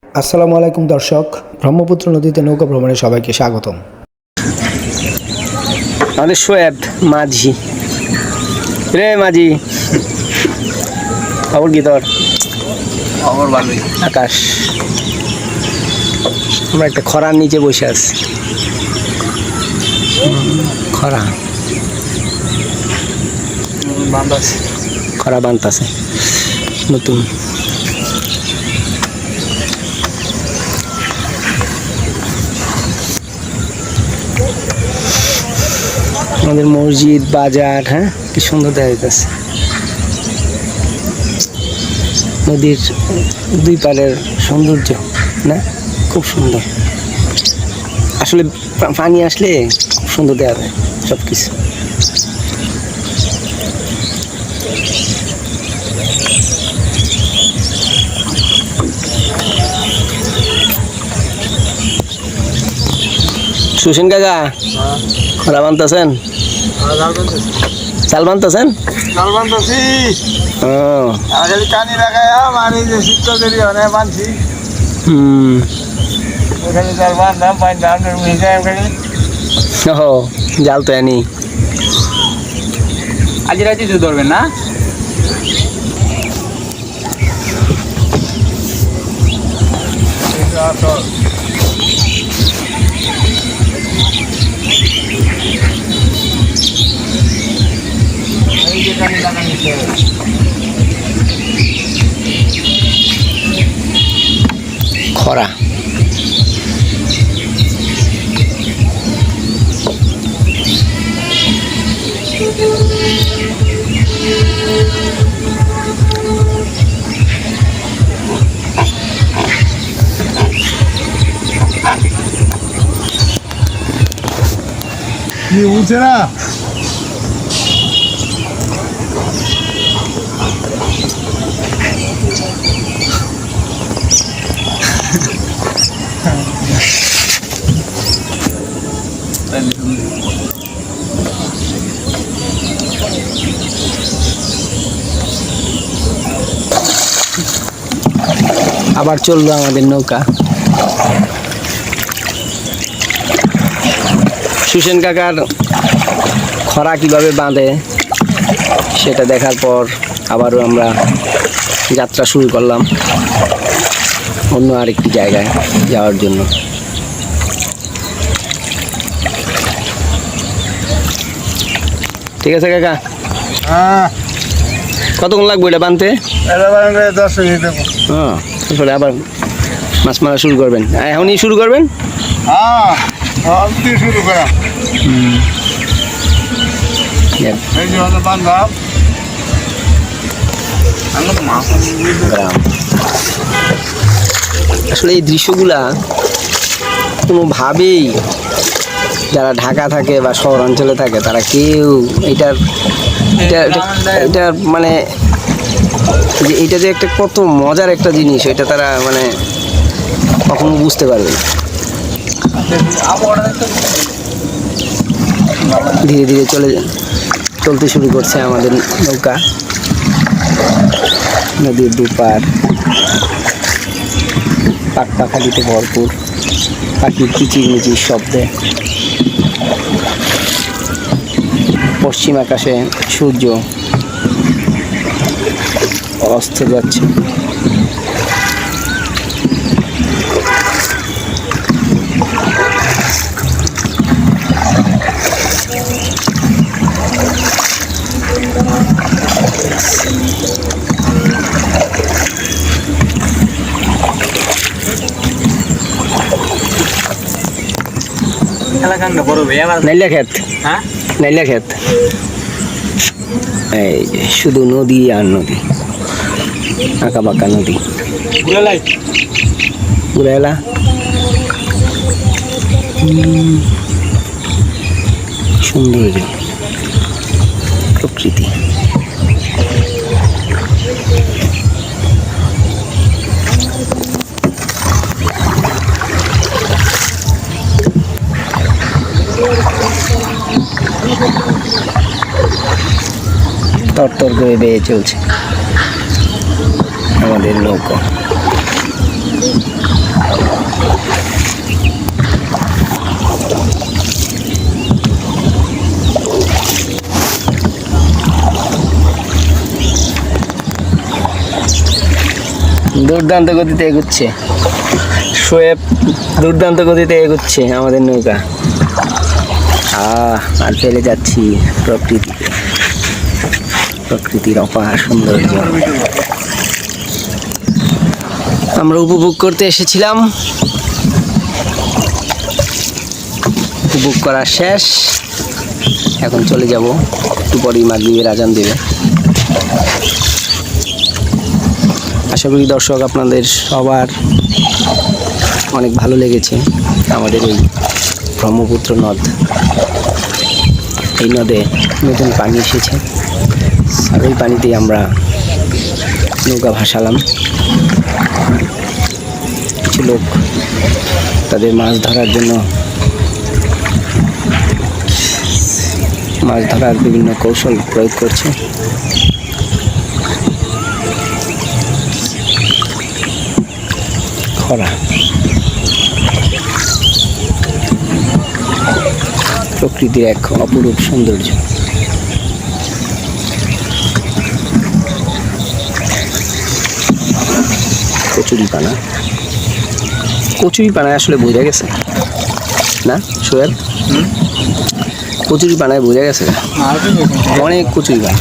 আসসালামু আলাইকুম দর্শক, ব্রহ্মপুত্র নদীতে নৌকা ভ্রমণে সবাইকে স্বাগতম। আমাদের শোয়েব মাঝি রে মাঝি খবর কি তোর? খবর ভালোই। আকাশ, আমরা একটা খরার নিচে বসে আছি। খরা খরা বানতাছে নতুন। আমাদের মসজিদ বাজার, হ্যাঁ কি সুন্দর দেখা যাচ্ছে। নদীর দুই পারের সৌন্দর্য না, খুব সুন্দর। আসলে পানি আসলে খুব সুন্দর দেখা যায় সব কিছু। সুসেন কাকা, খরা বানতেছেন? চাল বানতেছেন? কানি লাগাই মানি যে শীত দেরি হয় বানছি ওখানে জাল বানলাম, ও জাল তো আনি। আজ রাতে তো ধরবেন না? খরা কি বুঝছে না? আবার চললো আমাদের নৌকা। সুসেন কাকার খরা কিভাবে বাঁধে সেটা দেখার পর আবারও আমরা যাত্রা শুরু করলাম অন্য আরেকটি জায়গায় যাওয়ার জন্য। ঠিক আছে কাকা, হ্যাঁ, কতক্ষণ লাগবে এটা বাঁধতে? 10 মিনিট দেবো। হ্যাঁ, তারপরে আবার মাছ মারা শুরু করবেন? এখনই শুরু করবেন? হ্যাঁ, দিয়ে শুরু করা। এই যে হলো বান্ধব গ্রাম। আসলে এই দৃশ্যগুলা কোনোভাবেই যারা ঢাকা থাকে বা শহর অঞ্চলে থাকে তারা কেউ এটার এটা এটা মানে যে এটা যে একটা কত মজার একটা জিনিস এটা তারা মানে কখনো বুঝতে পারবে না। ধীরে ধীরে চলতে শুরু করছে আমাদের নৌকা। নদীর দুপার পাখালিতে ভরপুর, পাখির কিচিরমিচির শব্দে। পশ্চিম আকাশে সূর্য অস্ত যাচ্ছে। নাইলা ক্ষেত, নাইলা ক্ষেত, এই যে শুধু নদী আর নদী, আঁকা বাঁকা নদী। বুড়াইলা সৌন্দর্য প্রকৃতি। তরতর করে বেয়ে চলছে আমাদের নৌকা। দুর্দান্ত গতিতে এগুচ্ছে শোয়েব, দুর্দান্ত গতিতে এগুচ্ছে আমাদের নৌকা। আর ফেলে যাচ্ছি প্রকৃতিতে, প্রকৃতির অপার সৌন্দর্য আমরা উপভোগ করতে এসেছিলাম। উপভোগ করা শেষ, এখন চলে যাব, একটু পরেই মাগরিবের আজান দেবে। আশা করি দর্শক আপনাদের সবার অনেক ভালো লেগেছে আমাদের এই ব্রহ্মপুত্র নদ। এই নদে নতুন পানি এসেছে, আর ওই পানিতেই আমরা নৌকা ভাসালাম। কিছু লোক তাদের মাছ ধরার জন্য মাছ ধরার বিভিন্ন কৌশল প্রয়োগ করছে। খরা, প্রকৃতির এক অপরূপ সৌন্দর্য। কচুরিপানা, কচুরিপানায় আসলে বোঝা গেছে না সোহেল? কচুরিপানায় বোঝা গেছে অনেক কচুরিপানা।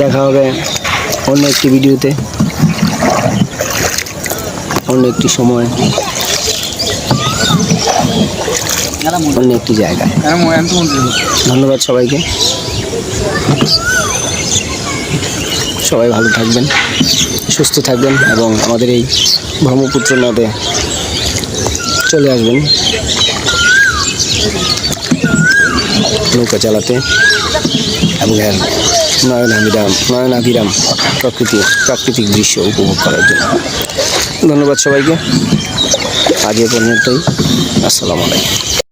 দেখা হবে অন্য একটি ভিডিওতে, অন্য একটি সময়, অন্য একটি জায়গায়। ধন্যবাদ সবাইকে, সবাই ভালো থাকবেন, সুস্থ থাকবেন এবং আমাদের এই ব্রহ্মপুত্র নদে চলে আসবেন নৌকা চালাতে এবং এর নয়নাভিরাম প্রাকৃতিক দৃশ্য উপভোগ করার জন্য। ধন্যবাদ সবাইকে, আজ এ পর্যন্তই। আসসালামু আলাইকুম।